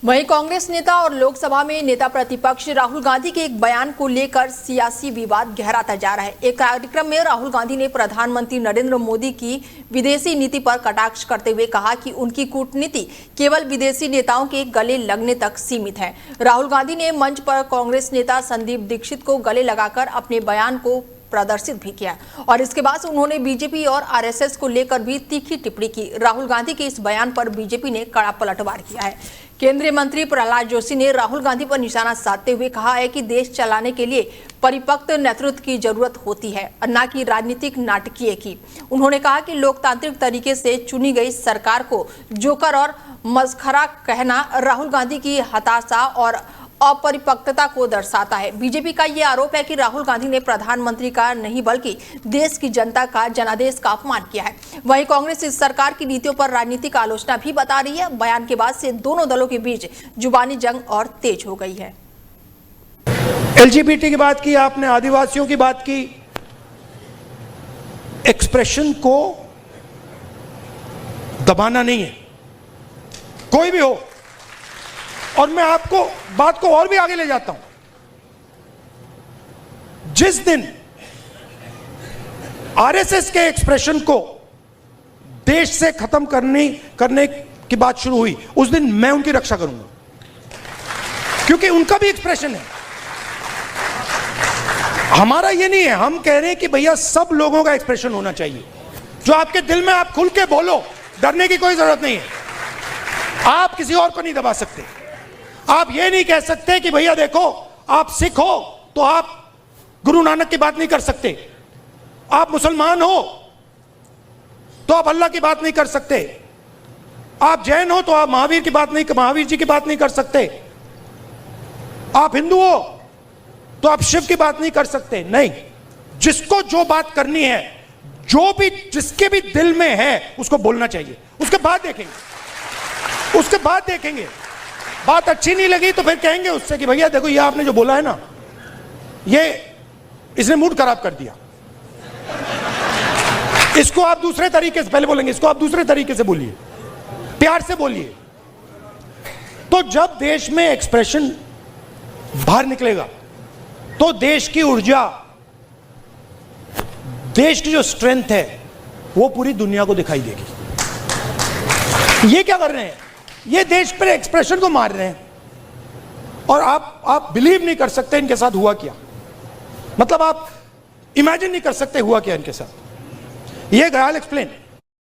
वहीं कांग्रेस नेता और लोकसभा में नेता प्रतिपक्ष राहुल गांधी के एक बयान को लेकर सियासी विवाद गहराता जा रहा है। एक कार्यक्रम में राहुल गांधी ने प्रधानमंत्री नरेंद्र मोदी की विदेशी नीति पर कटाक्ष करते हुए कहा कि उनकी कूटनीति केवल विदेशी नेताओं के गले लगने तक सीमित है। राहुल गांधी ने मंच पर कांग्रेस नेता संदीप दीक्षित को गले लगाकर अपने बयान को प्रदर्शित भी किया और इसके बाद उन्होंने बीजेपी और आरएसएस को लेकर भी तीखी टिप्पणी की। राहुल गांधी के इस बयान पर बीजेपी ने कड़ा पलटवार किया है। केंद्रीय मंत्री प्रहलाद जोशी ने राहुल गांधी पर निशाना साधते हुए कहा है कि देश चलाने के लिए परिपक्व नेतृत्व की जरूरत होती है और न कि राजनीतिक नाटकीय की। उन्होंने कहा कि लोकतांत्रिक तरीके से चुनी गई सरकार को जोकर और मस्खरा कहना राहुल गांधी की हताशा और अपरिपक्वता को दर्शाता है। बीजेपी का यह आरोप है कि राहुल गांधी ने प्रधानमंत्री का नहीं बल्कि देश की जनता का जनादेश का अपमान किया है। वहीं कांग्रेस इस सरकार की नीतियों पर राजनीतिक आलोचना भी बता रही है। बयान के बाद से दोनों दलों के बीच जुबानी जंग और तेज हो गई है। एलजीबीटी की बात की आपने, आदिवासियों की बात की। एक्सप्रेशन को दबाना नहीं है, कोई भी हो। और मैं आपको बात को और भी आगे ले जाता हूं। जिस दिन आरएसएस के एक्सप्रेशन को देश से खत्म करने की बात शुरू हुई, उस दिन मैं उनकी रक्षा करूंगा, क्योंकि उनका भी एक्सप्रेशन है। हमारा ये नहीं है, हम कह रहे हैं कि भैया सब लोगों का एक्सप्रेशन होना चाहिए। जो आपके दिल में, आप खुल के बोलो, डरने की कोई जरूरत नहीं है। आप किसी और को नहीं दबा सकते। आप ये नहीं कह सकते कि भैया देखो आप सिख हो तो आप गुरु नानक की बात नहीं कर सकते, आप मुसलमान हो तो आप अल्लाह की बात नहीं कर सकते, आप जैन हो तो आप महावीर जी की बात नहीं कर सकते, आप हिंदू हो तो आप शिव की बात नहीं कर सकते। नहीं, जिसको जो बात करनी है, जो भी जिसके भी दिल में है, उसको बोलना चाहिए। उसके बाद देखेंगे। बात अच्छी नहीं लगी तो फिर कहेंगे उससे कि भैया देखो ये आपने जो बोला है ना, ये इसने मूड खराब कर दिया, इसको आप दूसरे तरीके से, पहले बोलेंगे इसको आप दूसरे तरीके से बोलिए, प्यार से बोलिए। तो जब देश में एक्सप्रेशन बाहर निकलेगा तो देश की ऊर्जा, देश की जो स्ट्रेंथ है वो पूरी दुनिया को दिखाई देगी। ये क्या कर रहे हैं? ये देश पर एक्सप्रेशन को मार रहे हैं। और आप बिलीव नहीं कर सकते इनके साथ हुआ क्या। मतलब आप इमेजिन नहीं कर सकते हुआ क्या इनके साथ। ये आई विल एक्सप्लेन।